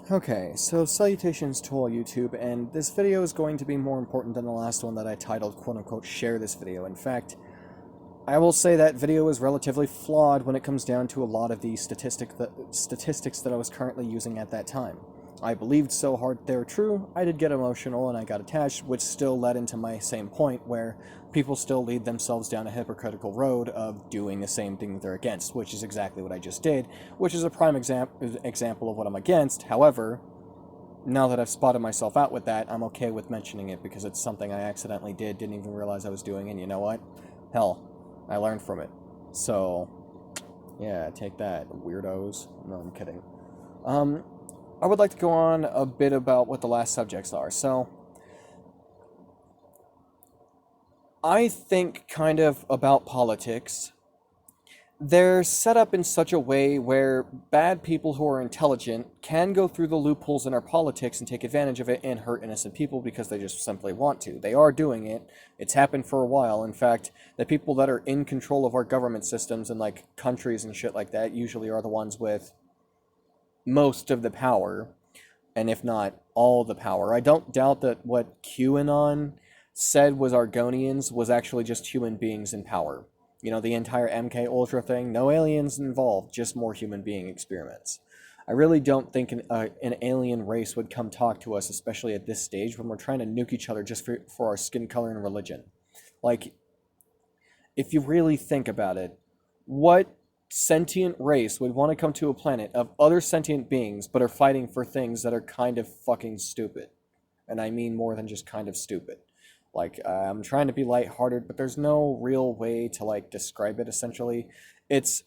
Okay, so salutations to all YouTube, and this video is going to be more important than the last one that I titled quote-unquote share this video. In fact, I will say that video is relatively flawed when it comes down to a lot of the statistics that I was currently using at that time. I believed so hard they were true, I did get emotional and I got attached, which still led into my same point where people still lead themselves down a hypocritical road of doing the same thing that they're against, which is exactly what I just did, which is a prime example of what I'm against. However, now that I've spotted myself out with that, I'm okay with mentioning it because it's something I accidentally didn't even realize I was doing, and you know what? Hell, I learned from it. So, yeah, take that, weirdos. No, I'm kidding. Um, I would like to go on a bit about what the last subjects are. So, I think kind of about politics. They're set up in such a way where bad people who are intelligent can go through the loopholes in our politics and take advantage of it and hurt innocent people because they just simply want to. They are doing it. It's happened for a while. In fact, the people that are in control of our government systems and like countries and shit like that usually are the ones with most of the power, and if not all the power. I don't doubt that what QAnon said was Argonians was actually just human beings in power. You know, the entire MK Ultra thing, no aliens involved, just more human being experiments. I really don't think an alien race would come talk to us, especially at this stage when we're trying to nuke each other just for our skin color and religion. Like, if you really think about it, what sentient race would want to come to a planet of other sentient beings but are fighting for things that are kind of fucking stupid? And I mean more than just kind of stupid. Like, I'm trying to be lighthearted, but there's no real way to, like, describe it, essentially. It's,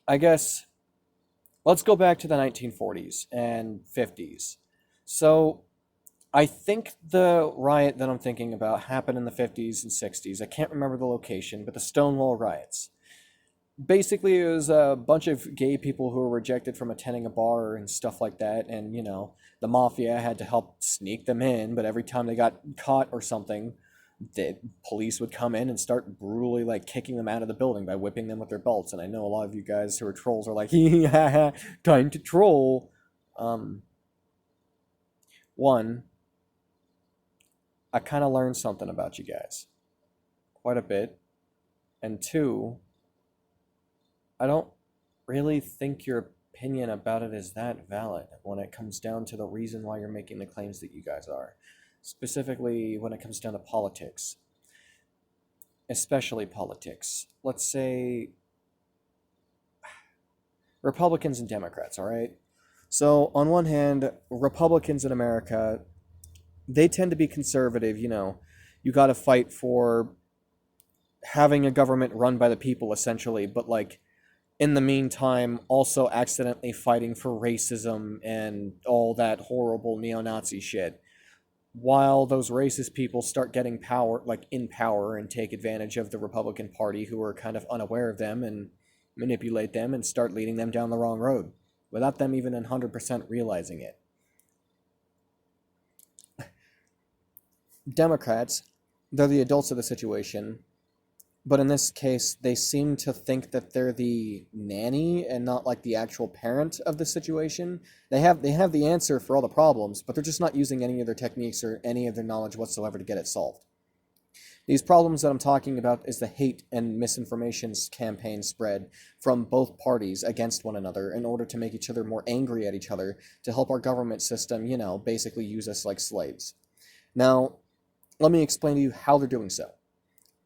I guess, let's go back to the 1940s and 50s. So, I think the riot that I'm thinking about happened in the 50s and 60s. I can't remember the location, but the Stonewall riots. Basically, it was a bunch of gay people who were rejected from attending a bar and stuff like that, and the mafia had to help sneak them in, but every time they got caught or something, the police would come in and start brutally like kicking them out of the building by whipping them with their belts. And I know a lot of you guys who are trolls are like, yeah, time to troll. Um, One, I kind of learned something about you guys, quite a bit, and two, I don't really think your opinion about it is that valid when it comes down to the reason why you're making the claims that you guys are. Specifically, when it comes down to politics, especially politics. Let's say Republicans and Democrats, all right? So, on one hand, Republicans in America, they tend to be conservative, You got to fight for having a government run by the people, essentially, but like in the meantime, also accidentally fighting for racism and all that horrible neo-Nazi shit. While those racist people start getting power, like in power, and take advantage of the Republican Party who are kind of unaware of them and manipulate them and start leading them down the wrong road without them even 100% realizing it. Democrats, they're the adults of the situation, but in this case, they seem to think that they're the nanny and not like the actual parent of the situation. They have the answer for all the problems, but they're just not using any of their techniques or any of their knowledge whatsoever to get it solved. These problems that I'm talking about is the hate and misinformation campaign spread from both parties against one another in order to make each other more angry at each other to help our government system, basically use us like slaves. Now, let me explain to you how they're doing so.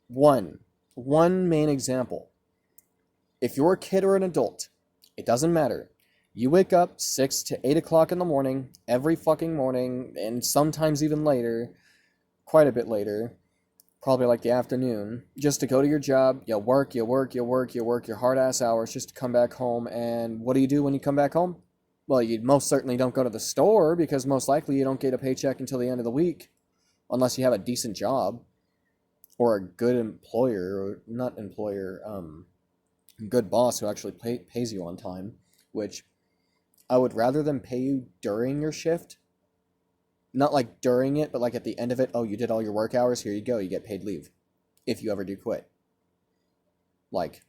One, one main example. If you're a kid or an adult, it doesn't matter. You wake up 6 to 8 o'clock in the morning, every fucking morning, and sometimes even later, quite a bit later, probably like the afternoon, just to go to your job. You work, you work, you work, you work your hard ass hours just to come back home. And what do you do when you come back home? Well, you most certainly don't go to the store because most likely you don't get a paycheck until the end of the week, unless you have a decent job or a good employer, or not employer, good boss who actually pays you on time, which I would rather them pay you during your shift. Not like during it, but like at the end of it. Oh, you did all your work hours. Here you go. You get paid leave if you ever do quit. Like,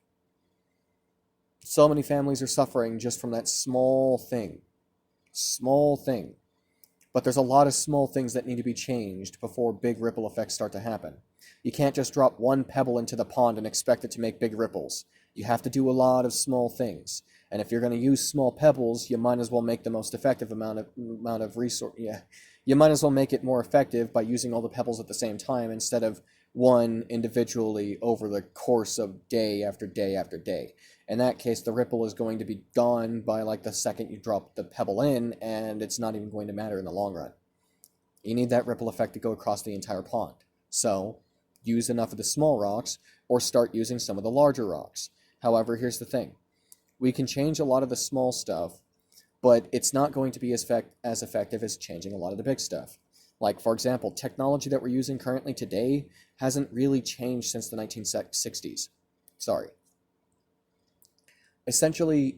So many families are suffering just from that small thing. Small thing. But there's a lot of small things that need to be changed before big ripple effects start to happen. You can't just drop one pebble into the pond and expect it to make big ripples. You have to do a lot of small things. And if you're going to use small pebbles, you might as well make the most effective amount of resource. Yeah, you might as well make it more effective by using all the pebbles at the same time instead of one individually over the course of day after day after day. In that case, the ripple is going to be gone by like the second you drop the pebble in, and it's not even going to matter in the long run. You need that ripple effect to go across the entire pond. So, use enough of the small rocks, or start using some of the larger rocks. However, here's the thing. We can change a lot of the small stuff, but it's not going to be as effective as changing a lot of the big stuff. Like, for example, technology that we're using currently today hasn't really changed since the 1960s. Sorry. Essentially,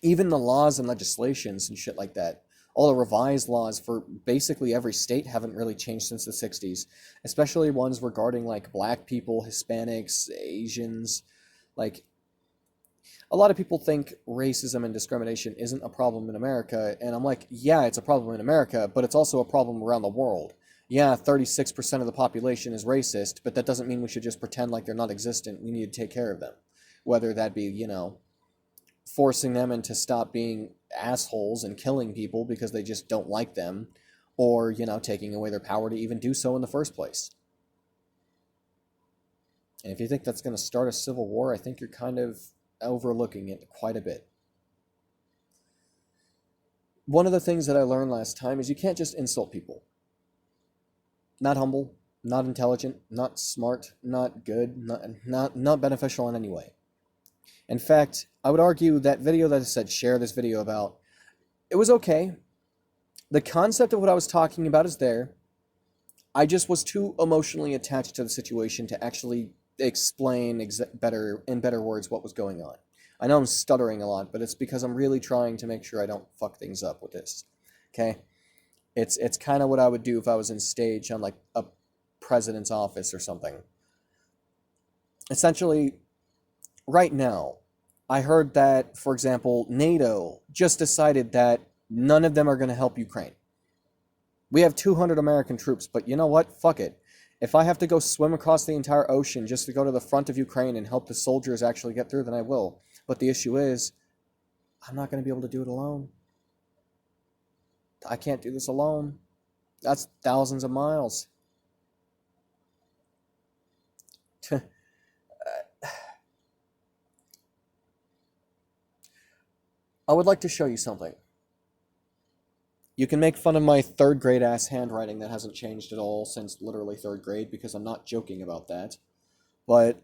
even the laws and legislations and shit like that, all the revised laws for basically every state haven't really changed since the 60s, especially ones regarding like black people, Hispanics, Asians. Like, a lot of people think racism and discrimination isn't a problem in America, and I'm like, yeah, it's a problem in America, but it's also a problem around the world. Yeah, 36% of the population is racist, but that doesn't mean we should just pretend like they're not existent. We need to take care of them. Whether that be, forcing them into stop being assholes and killing people because they just don't like them, or, taking away their power to even do so in the first place. And if you think that's going to start a civil war, I think you're kind of overlooking it quite a bit. One of the things that I learned last time is you can't just insult people. Not humble, not intelligent, not smart, not good, not beneficial in any way. In fact, I would argue that video that I said share this video about, it was okay. The concept of what I was talking about is there. I just was too emotionally attached to the situation to actually explain in better words what was going on. I know I'm stuttering a lot, but it's because I'm really trying to make sure I don't fuck things up with this. Okay? It's kind of what I would do if I was in stage on like a president's office or something. Essentially, right now, I heard that, for example, NATO just decided that none of them are going to help Ukraine. We have 200 American troops, but you know what? Fuck it. If I have to go swim across the entire ocean just to go to the front of Ukraine and help the soldiers actually get through, then I will. But the issue is, I'm not going to be able to do it alone. I can't do this alone. That's thousands of miles. I would like to show you something. You can make fun of my third grade ass handwriting that hasn't changed at all since literally third grade, because I'm not joking about that. But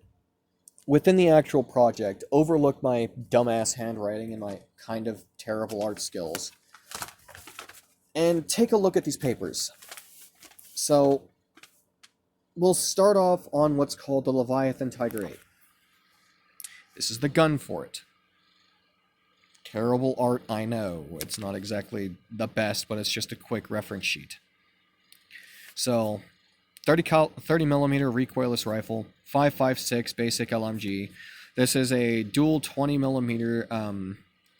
within the actual project, overlook my dumbass handwriting and my kind of terrible art skills, and take a look at these papers. So, we'll start off on what's called the Leviathan Tiger 8. This is the gun for it. Terrible art, I know. It's not exactly the best, but it's just a quick reference sheet. So, 30 millimeter recoilless rifle, 5.56 basic LMG. This is a dual 20 millimeter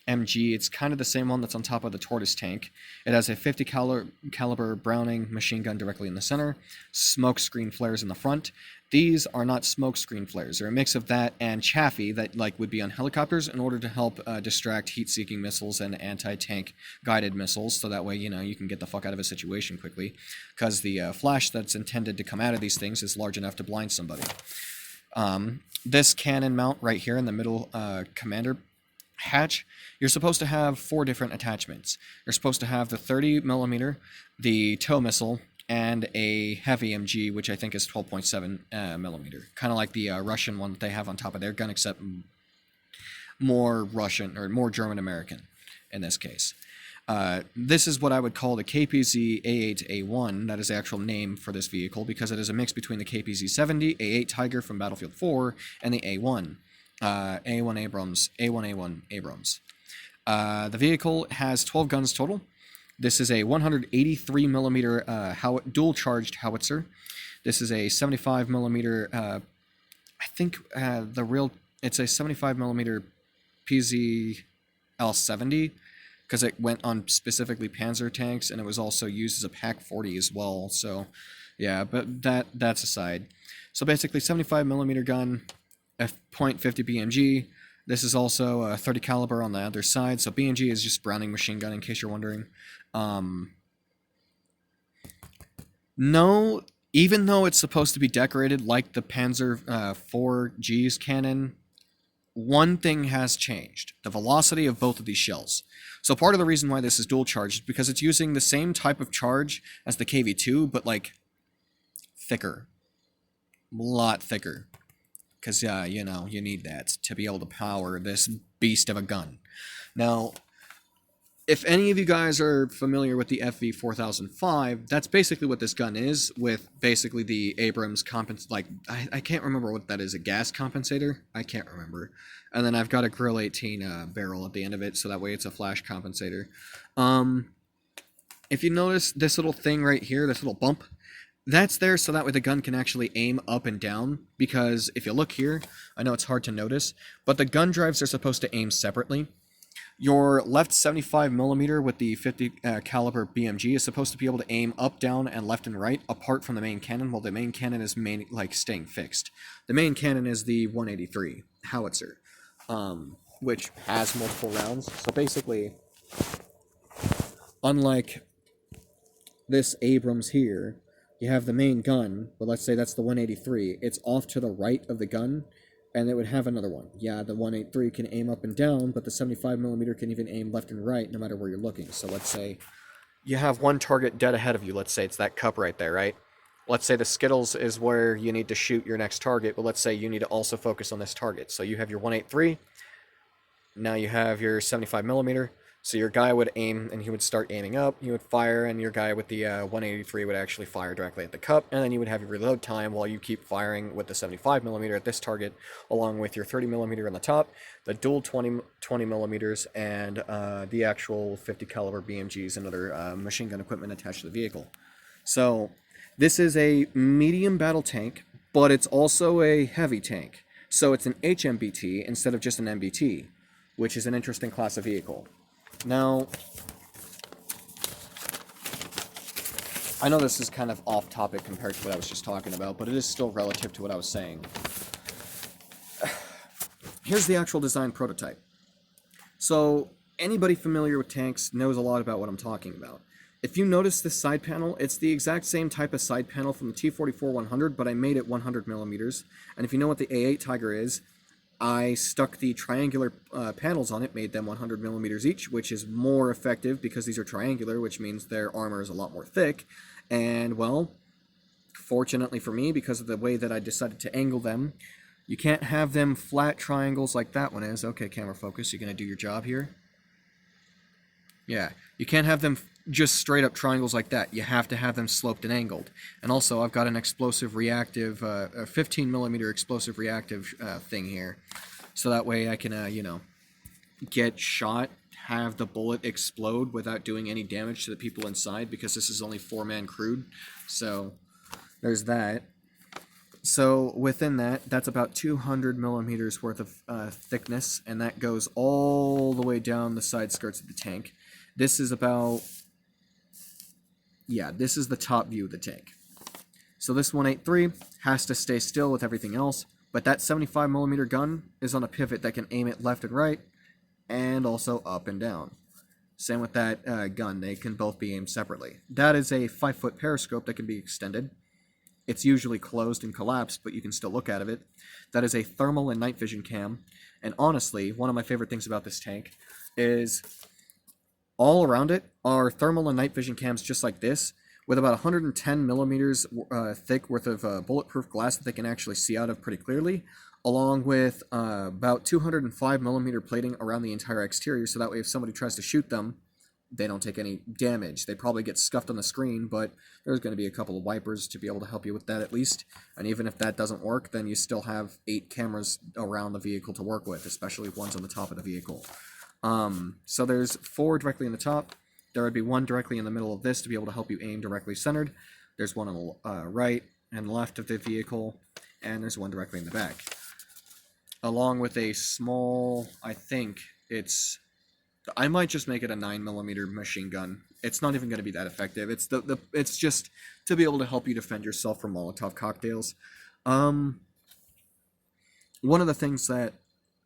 MG. It's kind of the same one that's on top of the Tortoise tank. It has a 50 caliber Browning machine gun directly in the center, smoke screen flares in the front. These are not smoke screen flares. They're a mix of that and chaffee that would be on helicopters in order to help distract heat-seeking missiles and anti-tank guided missiles, so that way, you can get the fuck out of a situation quickly, because the flash that's intended to come out of these things is large enough to blind somebody. This cannon mount right here in the middle commander hatch, you're supposed to have 4 different attachments. You're supposed to have the 30 millimeter, the tow missile, and a heavy MG, which I think is 12.7 millimeter. Kind of like the Russian one that they have on top of their gun, except more Russian, or more German-American in this case. This is what I would call the KPZ A8A1. That is the actual name for this vehicle, because it is a mix between the KPZ-70, A8 Tiger from Battlefield 4, and the A1. A1 Abrams. The vehicle has 12 guns total. This is a 183 millimeter dual charged howitzer. This is a 75 millimeter. I think the real It's a 75 millimeter PZL-70 because it went on specifically Panzer tanks, and it was also used as a PaK-40 as well. So, yeah, but that's aside. So basically, 75 millimeter gun, a .50 BMG. This is also a 30 caliber on the other side. So BMG is just Browning machine gun, in case you're wondering. No, even though it's supposed to be decorated like the Panzer 4G's cannon, one thing has changed: the velocity of both of these shells. So part of the reason why this is dual charged is because it's using the same type of charge as the KV-2, but like thicker, a lot thicker. Because you know, you need that to be able to power this beast of a gun. Now, if any of you guys are familiar with the FV4005, that's basically what this gun is, with basically the Abrams like, I can't remember what that is, a gas compensator? I can't remember. And then I've got a Grill 18 barrel at the end of it, so that way it's a flash compensator. If you notice this little thing right here, this little bump, that's there so that way the gun can actually aim up and down, because if you look here, I know it's hard to notice, but the gun drives are supposed to aim separately. Your left 75 millimeter with the 50 caliber BMG is supposed to be able to aim up, down, and left and right apart from the main cannon, while the main cannon is staying fixed. The main cannon is the 183 howitzer, which has multiple rounds. So basically, unlike this Abrams here, you have the main gun, but let's say that's the 183. It's off to the right of the gun, and it would have another one. Yeah, the 183 can aim up and down, but the 75 millimeter can even aim left and right no matter where you're looking. So let's say you have one target dead ahead of you. Let's say it's that cup right there, right? Let's say the Skittles is where you need to shoot your next target, but let's say you need to also focus on this target. So you have your 183, now you have your 75 millimeter. So your guy would aim, and he would start aiming up, you would fire, and your guy with the 183 would actually fire directly at the cup, and then you would have your reload time while you keep firing with the 75mm at this target, along with your 30mm on the top, the dual 20 millimeters, and the actual 50 caliber BMGs and other machine gun equipment attached to the vehicle. So this is a medium battle tank, but it's also a heavy tank. So it's an HMBT instead of just an MBT, which is an interesting class of vehicle. Now, I know this is kind of off topic compared to what I was just talking about, but it is still relative to what I was saying. Here's the actual design prototype. So, anybody familiar with tanks knows a lot about what I'm talking about. If you notice this side panel, it's the exact same type of side panel from the T-44-100, but I made it 100 millimeters. And if you know what the A8 Tiger is, I stuck the triangular panels on it, made them 100 millimeters each, which is more effective because these are triangular, which means their armor is a lot more thick. And, well, fortunately for me, because of the way that I decided to angle them, you can't have them flat triangles like that one is. Okay, camera focus, you're going to do your job here. Yeah, you can't have them just straight up triangles like that. You have to have them sloped and angled. And also, I've got an explosive reactive, a 15 millimeter explosive reactive thing here. So that way I can, you know, get shot, have the bullet explode without doing any damage to the people inside, because this is only 4-man crewed. So there's that. So within that, that's about 200 millimeters worth of thickness, and that goes all the way down the side skirts of the tank. This is about, yeah, this is the top view of the tank. So this 183 has to stay still with everything else, but that 75 millimeter gun is on a pivot that can aim it left and right, and also up and down. Same with that gun, they can both be aimed separately. That is a 5-foot periscope that can be extended. It's usually closed and collapsed, but you can still look out of it. That is a thermal and night vision cam, and honestly, one of my favorite things about this tank is all around it are thermal and night vision cams just like this, with about 110 millimeters thick worth of bulletproof glass that they can actually see out of pretty clearly, along with about 205 millimeter plating around the entire exterior, so that way if somebody tries to shoot them, they don't take any damage. They probably get scuffed on the screen, but there's going to be a couple of wipers to be able to help you with that at least. And even if that doesn't work, then you still have 8 cameras around the vehicle to work with, especially ones on the top of the vehicle. So there's 4 directly in the top. There would be 1 directly in the middle of this to be able to help you aim directly centered. There's 1 on the right and left of the vehicle, and there's 1 directly in the back. along with a small, I might just make it a 9mm machine gun. It's not even going to be that effective. It's just to be able to help you defend yourself from Molotov cocktails. One of the things that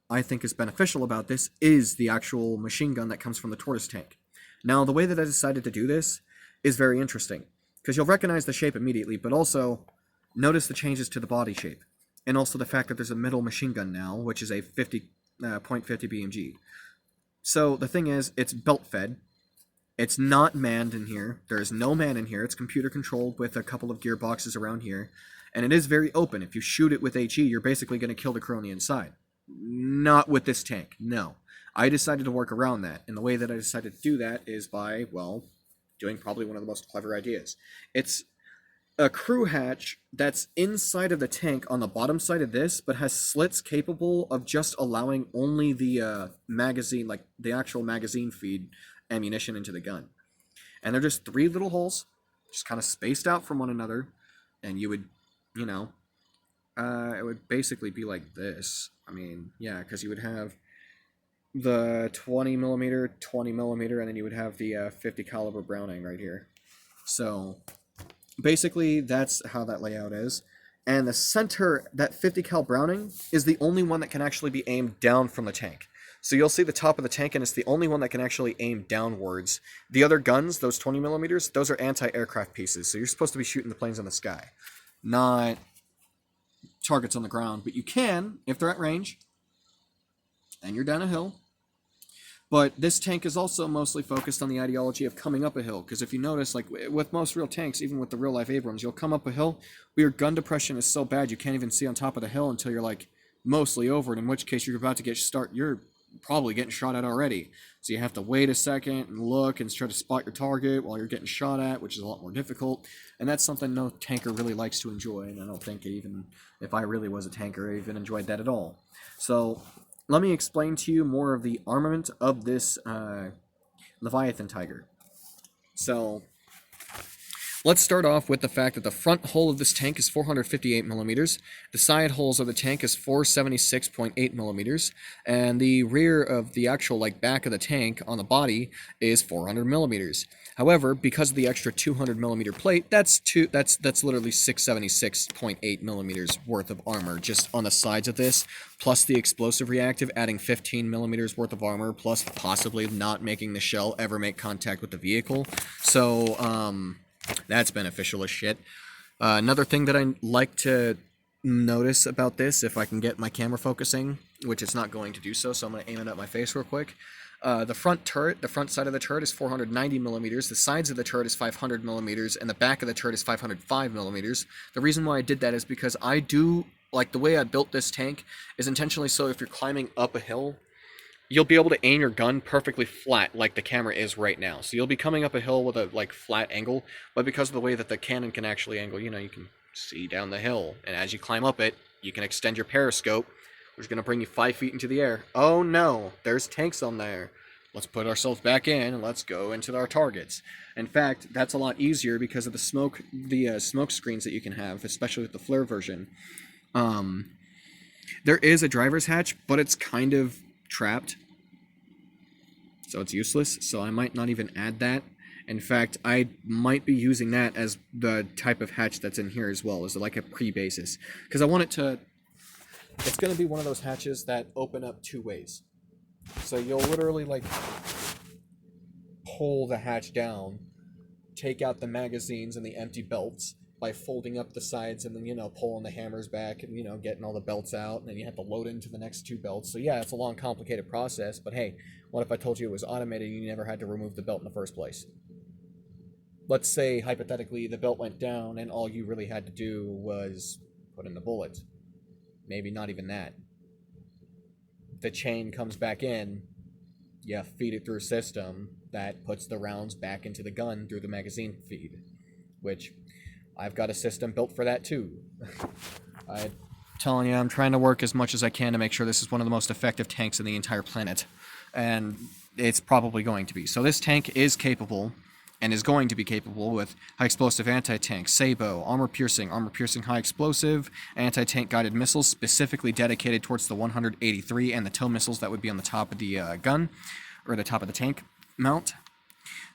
I think is beneficial about this is the actual machine gun that comes from the Tortoise tank. Now, the way that I decided to do this is very interesting, because you'll recognize the shape immediately, but also notice the changes to the body shape, and also the fact that there's a middle machine gun now, which is a .50 BMG. So the thing is, it's belt-fed. It's not manned in here. There is no man in here. It's computer-controlled with a couple of gearboxes around here, and it is very open. If you shoot it with HE, you're basically going to kill the crony inside. Not with this tank, no. I decided to work around that, and the way that I decided to do that is by, well, doing probably one of the most clever ideas. It's a crew hatch that's inside of the tank on the bottom side of this, but has slits capable of just allowing only the magazine, like the actual magazine feed ammunition into the gun. And they're just 3 little holes, just kind of spaced out from one another, and you would, it would basically be like this. I mean, yeah, because you would have the 20mm, and then you would have the 50 caliber Browning right here. So basically that's how that layout is. And the center, that 50 cal Browning, is the only one that can actually be aimed down from the tank. So you'll see the top of the tank, and it's the only one that can actually aim downwards. The other guns, those 20mm, those are anti-aircraft pieces. So you're supposed to be shooting the planes in the sky, not targets on the ground. But you can, if they're at range, and you're down a hill. But this tank is also mostly focused on the ideology of coming up a hill, because if you notice, like with most real tanks, even with the real-life Abrams, you'll come up a hill, but your gun depression is so bad you can't even see on top of the hill until you're like mostly over it, in which case you're about to you're probably getting shot at already. So you have to wait a second and look and try to spot your target while you're getting shot at, which is a lot more difficult. And that's something no tanker really likes to enjoy, and I don't think even if I really was a tanker, I even enjoyed that at all. So let me explain to you more of the armament of this Leviathan Tiger. So let's start off with the fact that the front hull of this tank is 458mm, the side hulls of the tank is 476.8mm, and the rear of the actual back of the tank on the body is 400mm. However, because of the extra 200mm plate, that's literally 676.8mm worth of armor just on the sides of this, plus the explosive reactive adding 15mm worth of armor, plus possibly not making the shell ever make contact with the vehicle. So, that's beneficial as shit. Another thing that I like to notice about this, if I can get my camera focusing, which it's not going to do so I'm going to aim it at my face real quick. The front side of the turret is 490mm, the sides of the turret is 500mm, and the back of the turret is 505mm. The reason why I did that is because I do, the way I built this tank is intentionally so if you're climbing up a hill, you'll be able to aim your gun perfectly flat like the camera is right now. So you'll be coming up a hill with a flat angle, but because of the way that the cannon can actually angle, you can see down the hill. And as you climb up it, you can extend your periscope, which is going to bring you 5 feet into the air. Oh no, there's tanks on there. Let's put ourselves back in and let's go into our targets. In fact, that's a lot easier because of the smoke screens that you can have, especially with the flare version. There is a driver's hatch, but it's kind of trapped, so it's useless, so I might not even add that. In fact, I might be using that as the type of hatch that's in here as well, as like a pre-basis, because I want it to, it's going to be one of those hatches that open up 2 ways. So you'll literally pull the hatch down, take out the magazines and the empty belts by folding up the sides and then, pulling the hammers back and, getting all the belts out, and then you have to load into the next 2 belts. So yeah, it's a long, complicated process, but hey, what if I told you it was automated and you never had to remove the belt in the first place? Let's say, hypothetically, the belt went down and all you really had to do was put in the bullet. Maybe not even that. The chain comes back in, you feed it through a system that puts the rounds back into the gun through the magazine feed, which I've got a system built for that too. I'm telling you, I'm trying to work as much as I can to make sure this is one of the most effective tanks in the entire planet, and it's probably going to be. So this tank is capable and is going to be capable with high explosive anti-tank, Sabo, armor piercing, high explosive, anti-tank guided missiles specifically dedicated towards the 183 and the tow missiles that would be on the top of the gun, or the top of the tank mount.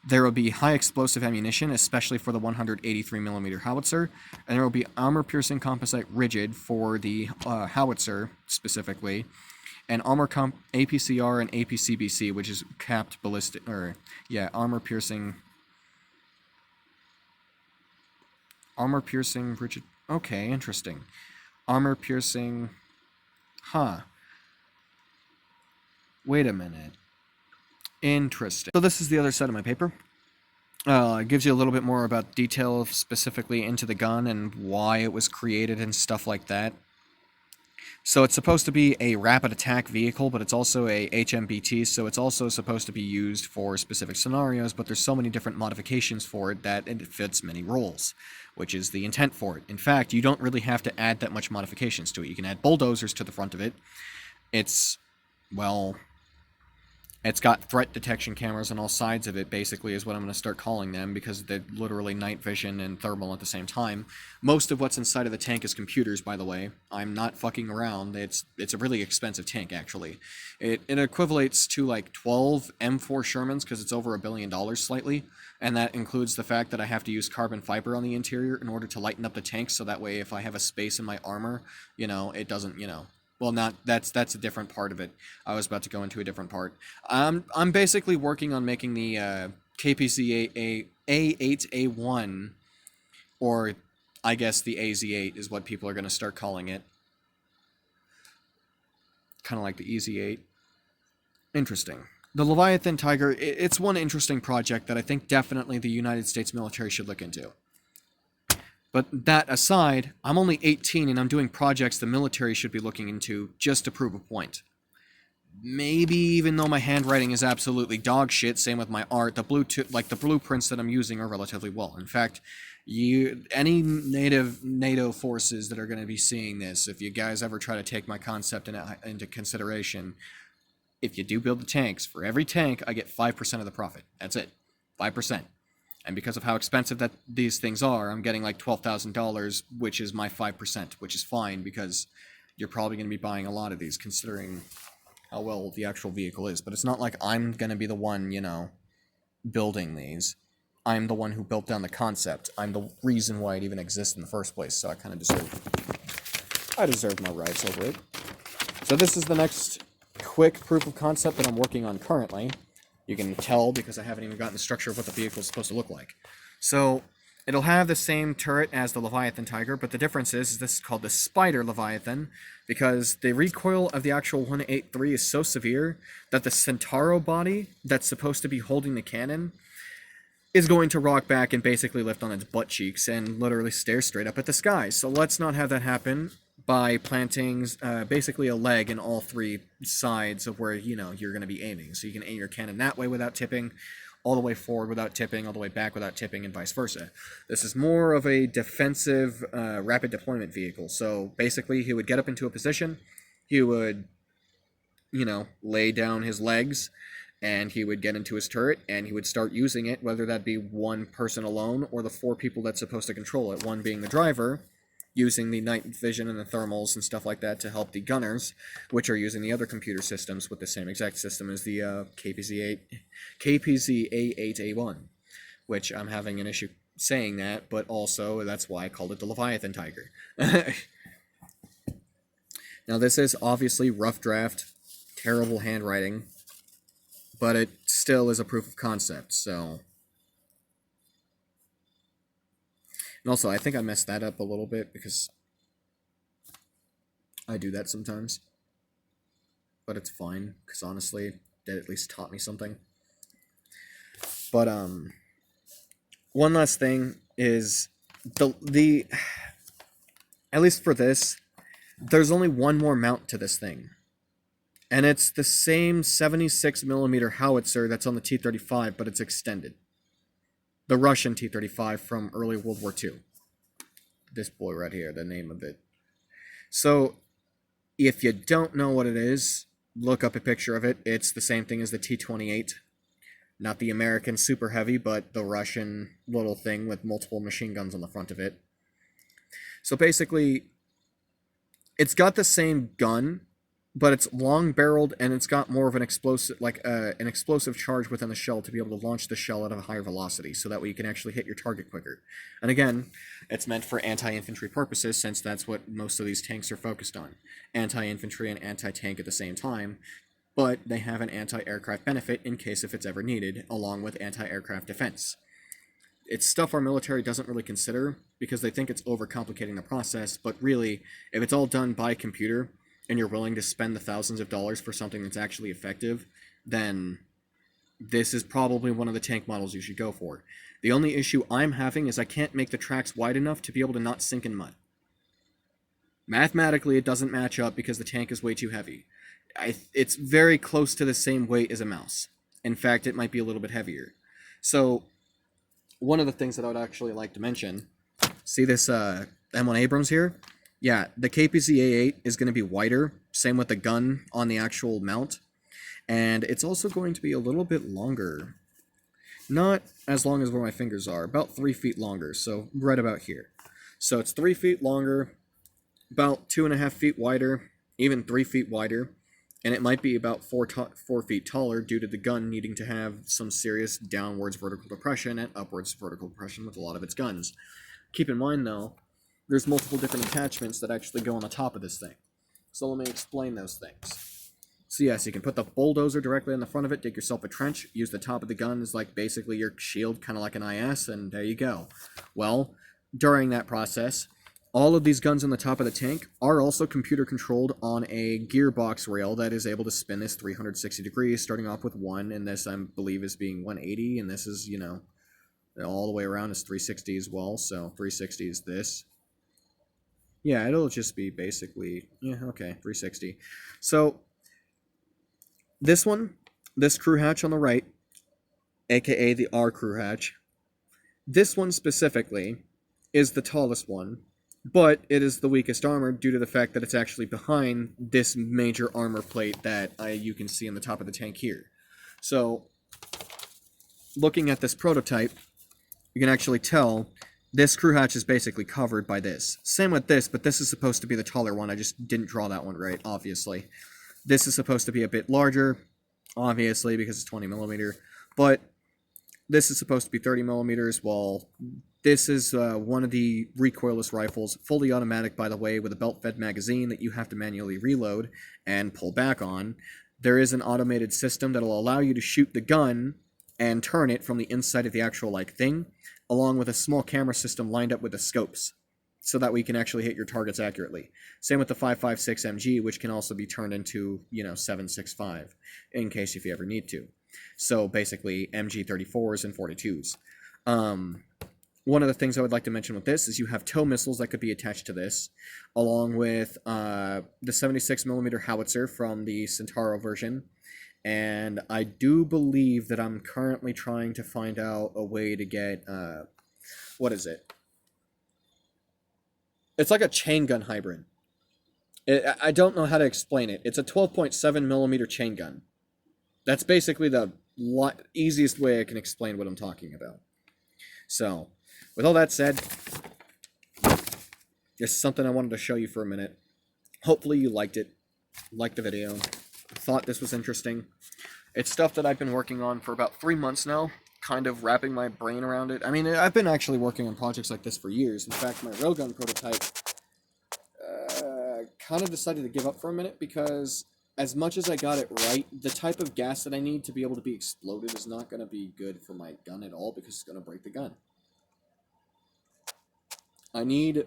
There will be high explosive ammunition, especially for the 183mm howitzer, and there will be armor-piercing composite rigid for the howitzer specifically, and APCR and APCBC, which is capped ballistic, armor-piercing rigid. Okay, interesting. Armor-piercing. Wait a minute. Interesting. So this is the other side of my paper. It gives you a little bit more about detail specifically into the gun and why it was created and stuff like that. So it's supposed to be a rapid attack vehicle, but it's also a HMBT, so it's also supposed to be used for specific scenarios, but there's so many different modifications for it that it fits many roles, which is the intent for it. In fact, you don't really have to add that much modifications to it. You can add bulldozers to the front of it. It's got threat detection cameras on all sides of it, basically, is what I'm going to start calling them, because they're literally night vision and thermal at the same time. Most of what's inside of the tank is computers, by the way. I'm not fucking around. It's a really expensive tank, actually. It equivalates to like 12 M4 Shermans, because it's over $1 billion slightly, and that includes the fact that I have to use carbon fiber on the interior in order to lighten up the tank, so that way if I have a space in my armor, it doesn't, well, that's a different part of it. I was about to go into a different part. I'm basically working on making the KPZ A8A1, or I guess the AZ8 is what people are going to start calling it. Kind of like the EZ8. Interesting. The Leviathan Tiger, it's one interesting project that I think definitely the United States military should look into. But that aside, I'm only 18 and I'm doing projects the military should be looking into just to prove a point. Maybe even though my handwriting is absolutely dog shit, same with my art, the blueprints that I'm using are relatively well. In fact, any NATO forces that are going to be seeing this, if you guys ever try to take my concept into consideration, if you do build the tanks, for every tank, I get 5% of the profit. That's it. 5%. And because of how expensive that these things are, I'm getting like $12,000, which is my 5%, which is fine because you're probably going to be buying a lot of these considering how well the actual vehicle is. But it's not like I'm going to be the one, building these. I'm the one who built down the concept. I'm the reason why it even exists in the first place, so I kind of deserve my rights over it. So this is the next quick proof of concept that I'm working on currently. You can tell because I haven't even gotten the structure of what the vehicle is supposed to look like. So it'll have the same turret as the Leviathan Tiger, but the difference is this is called the Spider Leviathan because the recoil of the actual 183 is so severe that the Centauro body that's supposed to be holding the cannon is going to rock back and basically lift on its butt cheeks and literally stare straight up at the sky. So let's not have that happen by planting basically a leg in all three sides of where, you're going to be aiming. So you can aim your cannon that way without tipping, all the way forward without tipping, all the way back without tipping, and vice versa. This is more of a defensive rapid deployment vehicle. So basically he would get up into a position, he would, lay down his legs, and he would get into his turret, and he would start using it, whether that be one person alone or the 4 people that's supposed to control it, one being the driver, using the night vision and the thermals and stuff like that to help the gunners, which are using the other computer systems with the same exact system as the KPZ A8A1, which I'm having an issue saying that, but also that's why I called it the Leviathan Tiger. Now this is obviously rough draft, terrible handwriting, but it still is a proof of concept, so... And also, I think I messed that up a little bit because I do that sometimes. But it's fine, because honestly, that at least taught me something. But, one last thing is, the at least for this, there's only one more mount to this thing. And it's the same 76mm howitzer that's on the T-35, but it's extended. The Russian T-35 from early World War II. This boy right here, the name of it. So, if you don't know what it is, look up a picture of it. It's the same thing as the T-28. Not the American super heavy, but the Russian little thing with multiple machine guns on the front of it. So basically, it's got the same gun, but it's long barreled and it's got more of an explosive, an explosive charge within the shell to be able to launch the shell at a higher velocity, so that way you can actually hit your target quicker. And again, it's meant for anti-infantry purposes, since that's what most of these tanks are focused on. Anti-infantry and anti-tank at the same time, but they have an anti-aircraft benefit in case if it's ever needed, along with anti-aircraft defense. It's stuff our military doesn't really consider because they think it's overcomplicating the process, but really, if it's all done by computer and you're willing to spend the thousands of dollars for something that's actually effective, then this is probably one of the tank models you should go for. The only issue I'm having is I can't make the tracks wide enough to be able to not sink in mud. Mathematically, it doesn't match up because the tank is way too heavy. It's very close to the same weight as a mouse. In fact, it might be a little bit heavier. So, one of the things that I would actually like to mention, see this M1 Abrams here? Yeah, the KPZ-A8 is going to be wider, same with the gun on the actual mount, and it's also going to be a little bit longer. Not as long as where my fingers are, about 3 feet longer, so right about here. So it's 3 feet longer, about 2.5 feet wider, even 3 feet wider, and it might be about 4 feet taller due to the gun needing to have some serious downwards vertical depression and upwards vertical depression with a lot of its guns. Keep in mind, though, there's multiple different attachments that actually go on the top of this thing. So let me explain those things. So yes, you can put the bulldozer directly on the front of it, dig yourself a trench, use the top of the gun as like basically your shield, kind of like an IS, and there you go. Well, during that process, all of these guns on the top of the tank are also computer controlled on a gearbox rail that is able to spin this 360 degrees, starting off with 1, and this I believe is being 180, and this is, you know, all the way around is 360 as well, so 360 is this. Yeah, it'll just be basically, yeah, okay, 360. So, this one, this crew hatch on the right, aka the R crew hatch, this one specifically is the tallest one, but it is the weakest armor due to the fact that it's actually behind this major armor plate that you can see on the top of the tank here. So, looking at this prototype, you can actually tell this crew hatch is basically covered by this. Same with this, but this is supposed to be the taller one. I just didn't draw that one right, obviously. This is supposed to be a bit larger, obviously, because it's 20 millimeter, but this is supposed to be 30 millimeters, while this is one of the recoilless rifles, fully automatic, by the way, with a belt-fed magazine that you have to manually reload and pull back on. There is an automated system that will allow you to shoot the gun and turn it from the inside of the actual thing, along with a small camera system lined up with the scopes, so that we can actually hit your targets accurately. Same with the 5.56 MG, which can also be turned into, 7.65, in case if you ever need to. So basically, MG 34s and 42s. One of the things I would like to mention with this is you have tow missiles that could be attached to this, along with the 76mm howitzer from the Centauro version. And I do believe that I'm currently trying to find out a way to get, what is it? It's like a chain gun hybrid. I don't know how to explain it. It's a 12.7mm chain gun. That's basically the easiest way I can explain what I'm talking about. So, with all that said, this is something I wanted to show you for a minute. Hopefully you liked it, liked the video, thought this was interesting. It's stuff that I've been working on for about 3 months now, kind of wrapping my brain around it. I mean, I've been actually working on projects like this for years. In fact, my railgun prototype kind of decided to give up for a minute because as much as I got it right, the type of gas that I need to be able to be exploded is not going to be good for my gun at all because it's going to break the gun. I need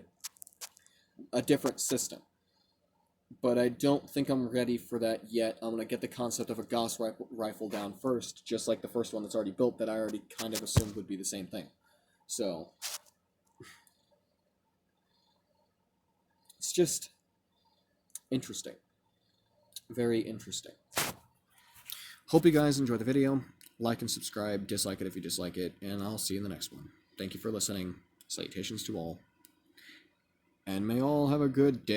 a different system, but I don't think I'm ready for that yet. I'm going to get the concept of a Gauss rifle down first, just like the first one that's already built that I already kind of assumed would be the same thing. So, it's just interesting. Very interesting. Hope you guys enjoy the video. Like and subscribe, dislike it if you dislike it, and I'll see you in the next one. Thank you for listening. Salutations to all. And may all have a good day.